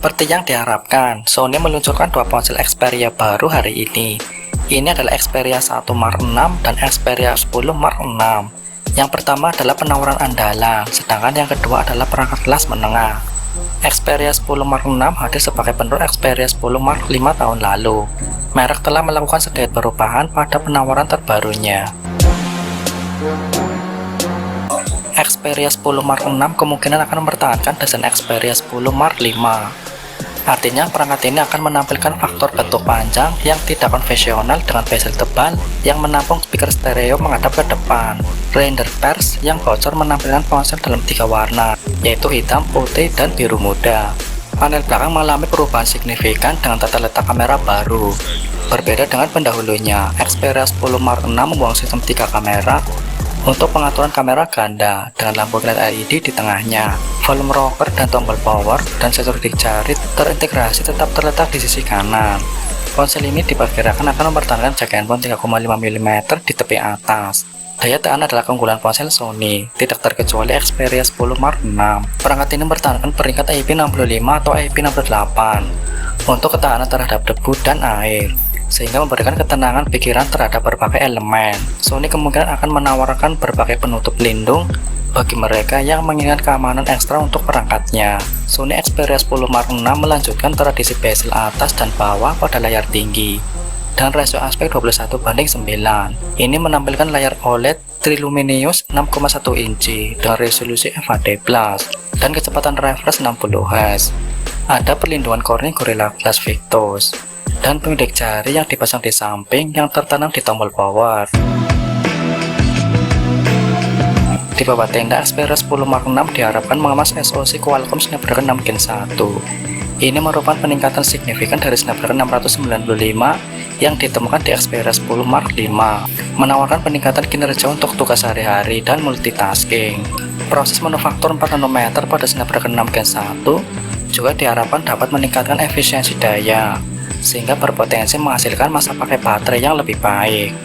Seperti yang diharapkan, Sony meluncurkan dua ponsel Xperia baru hari ini. Ini adalah Xperia 1 Mark 6 dan Xperia 10 Mark 6. Yang pertama adalah penawaran andalan, sedangkan yang kedua adalah perangkat kelas menengah. Xperia 10 Mark 6 hadir sebagai penerus Xperia 10 Mark 5 tahun lalu. Merek telah melakukan sedikit perubahan pada penawaran terbarunya. Xperia 10 Mark 6 kemungkinan akan mempertahankan desain Xperia 10 Mark 5. Artinya perangkat ini akan menampilkan faktor bentuk panjang yang tidak konvensional dengan bezel tebal yang menampung speaker stereo menghadap ke depan. Render pers yang bocor menampilkan ponsel dalam 3 warna, yaitu hitam, putih, dan biru muda. Panel belakang mengalami perubahan signifikan dengan tata letak kamera baru. Berbeda dengan pendahulunya, Xperia 10 Mark 6 membuang sistem 3 kamera untuk pengaturan kamera ganda dengan lampu LED di tengahnya. Volume rocker dan tombol power dan sensor sidik jari terintegrasi tetap terletak di sisi kanan. Ponsel ini diperkirakan akan mempertahankan jack handphone 3,5 mm di tepi atas. Daya tahan adalah keunggulan ponsel Sony, tidak terkecuali Xperia 10 Mark 6. Perangkat ini mempertahankan peringkat IP65 atau IP68 untuk ketahanan terhadap debu dan air, sehingga memberikan ketenangan pikiran terhadap berbagai elemen. Sony kemungkinan akan menawarkan berbagai penutup pelindung bagi mereka yang menginginkan keamanan ekstra untuk perangkatnya. Sony Xperia 10 Mark 6 melanjutkan tradisi bezel atas dan bawah pada layar tinggi dan rasio aspek 21:9. Ini menampilkan layar OLED Triluminous 6,1 inci dengan resolusi FHD+ dan kecepatan refresh 60 Hz. Ada perlindungan corning Gorilla Glass Victus dan pengindik jari yang dipasang di samping yang tertanam di tombol power. Di bawah tenda, Xperia 10 Mark 6 diharapkan mengemas SoC Qualcomm Snapdragon 6 Gen 1. Ini merupakan peningkatan signifikan dari Snapdragon 695 yang ditemukan di Xperia 10 Mark 5, menawarkan peningkatan kinerja untuk tugas sehari-hari dan multitasking. Proses manufaktur 4 nanometer pada Snapdragon 6 Gen 1 juga diharapkan dapat meningkatkan efisiensi daya, sehingga berpotensi menghasilkan masa pakai baterai yang lebih baik.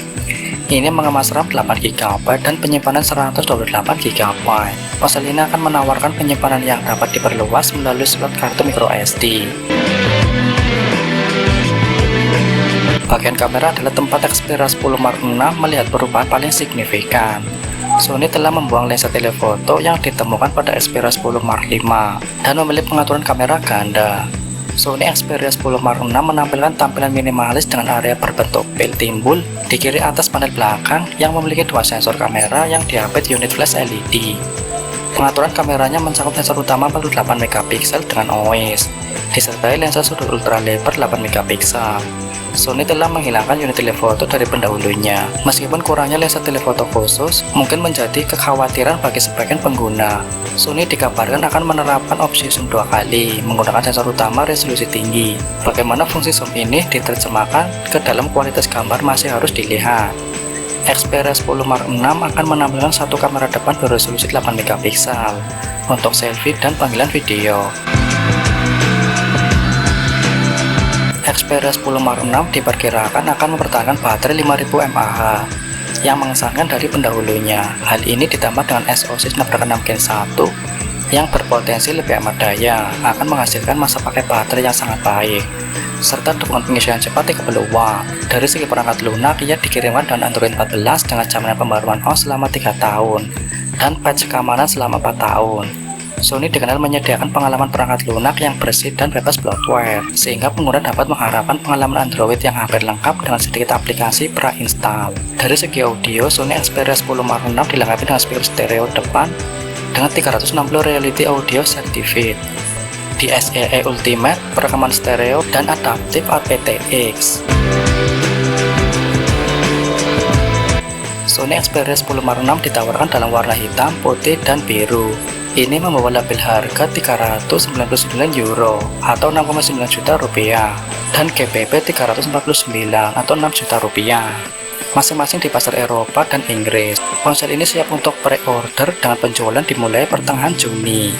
Ini mengemas RAM 8GB dan penyimpanan 128GB. Ponsel ini akan menawarkan penyimpanan yang dapat diperluas melalui slot kartu microSD. Bagian kamera adalah tempat Xperia 10 Mark 6 melihat perubahan paling signifikan. Sony telah membuang lensa telefoto yang ditemukan pada Xperia 10 Mark 5 dan memilih pengaturan kamera ganda. Sony Xperia 10 Mark 6 menampilkan tampilan minimalis dengan area berbentuk pil timbul di kiri atas panel belakang yang memiliki 2 sensor kamera yang diapit unit flash LED. Pengaturan kameranya mencakup sensor utama 48 MP dengan OIS, disertai lensa sudut ultra lebar 8 MP. Sony telah menghilangkan unit telefoto dari pendahulunya. Meskipun kurangnya lensa telefoto khusus mungkin menjadi kekhawatiran bagi sebagian pengguna, Sony dikabarkan akan menerapkan opsi zoom 2 kali menggunakan sensor utama resolusi tinggi. Bagaimana fungsi zoom ini diterjemahkan ke dalam kualitas gambar masih harus dilihat. Xperia 10 Mark 6 akan menampilkan satu kamera depan beresolusi 8 MP untuk selfie dan panggilan video. Xperia 10 Mark 6 diperkirakan akan mempertahankan baterai 5000 mAh yang mengesankan dari pendahulunya. Hal ini ditambah dengan SoC Snapdragon 6 Gen 1 yang berpotensi lebih hemat daya, akan menghasilkan masa pakai baterai yang sangat baik, serta dukungan pengisian cepat 30 Watt. Dari segi perangkat lunak, ia dikirimkan dengan Android 14 dengan jaminan pembaruan OS selama 3 tahun dan patch keamanan selama 4 tahun. Sony dikenal menyediakan pengalaman perangkat lunak yang bersih dan bebas bloatware, sehingga pengguna dapat mengharapkan pengalaman Android yang hampir lengkap dengan sedikit aplikasi pra-install. Dari segi audio, Sony Xperia 10 Mark 6 dilengkapi dengan speaker stereo depan dengan 360 Reality Audio Certificate, DSAA Ultimate, perekaman stereo, dan adaptive aptX. Sony Xperia 10 Mark 6 ditawarkan dalam warna hitam, putih, dan biru. Ini membawa label harga €399 atau 6,9 juta rupiah dan GBP 349 atau 6 juta rupiah, masing-masing di pasar Eropa dan Inggris. Ponsel ini siap untuk pre-order dengan penjualan dimulai pertengahan Juni.